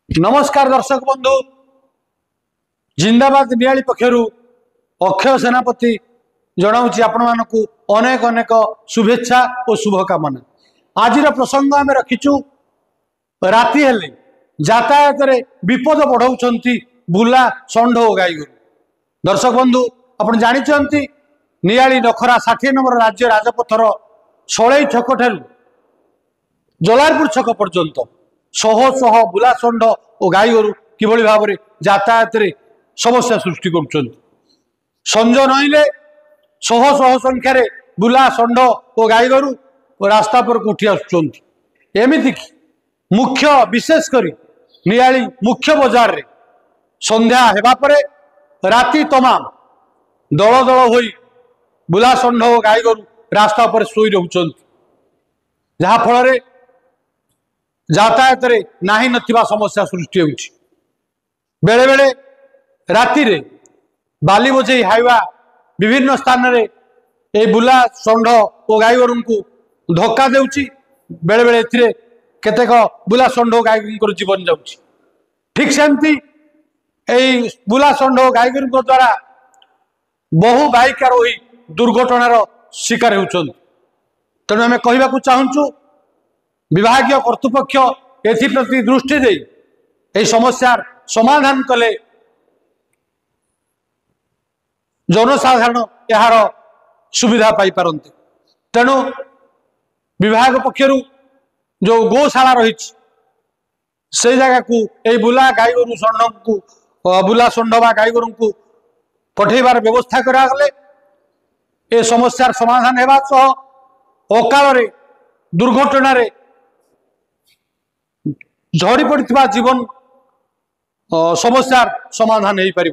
नमस्कार दर्शक बंधु जिंदाबाद नियाली पक्षर अक्षय सेनापति जनाऊँगी आपण मानक अनेक अनेक शुभेच्छा और शुभकामना। आज प्रसंग आम रखीचु राति हेले यातायात विपद बढ़ाऊँ बुला षंढ और गाई गोरु। दर्शक बंधु आपण जानते नियाली नखरा 60 नंबर राज्य राजपथर सड़ई छक ठारू जलारपुर छक पर्यंत शह शह बुला षंढ और गाई गोरु किभली भाव में यातायात समस्या सृष्टि कर संज नईले शह शह संख्यार बुला षंढ और गाई गोरु रास्ता पर उठी आमती मुख्य विशेषकर नियाली मुख्य बजार रे संध्या हेबा परे राति तमाम दल दल हो बुला षंढ और गाई गोरु रास्ता पर शोई रोचंती जहा फल यातायात नाही नथिबा समस्या सृष्टि होउछि। बेले बेले राति रे बाली बोझे हाइवा विभिन्न स्थान रे ए बुला षंढ और गाई गोरु को धक्का देउछि। बेले बेले एथिरे केतेक बुला षंढ और गाई गोरु जीवन जाउछि। ठीक सेमती ए बुला षंढ और गाई गोरु द्वारा बहु बाइक आरोही दुर्घटनार शिकार होउछन। तेणु आम कहवाक चाहूँ विभागीय कर्तृपक्ष एप्रति दृष्टि दे यह समस्यार समाधान कले जनसाधारण यार सुविधा पाई पारंते। तेणु विभाग पक्षर जो गोशाला रही से जगह को यही बुला गाई गोरु षंढ को बुला षंढ बा गाई गोरु को पठेबार व्यवस्था करागले ए समस्यार समाधान हेबा सह अकाल दुर्घटना झड़ी पड़ता जीवन समस्यार समाधान हो पार।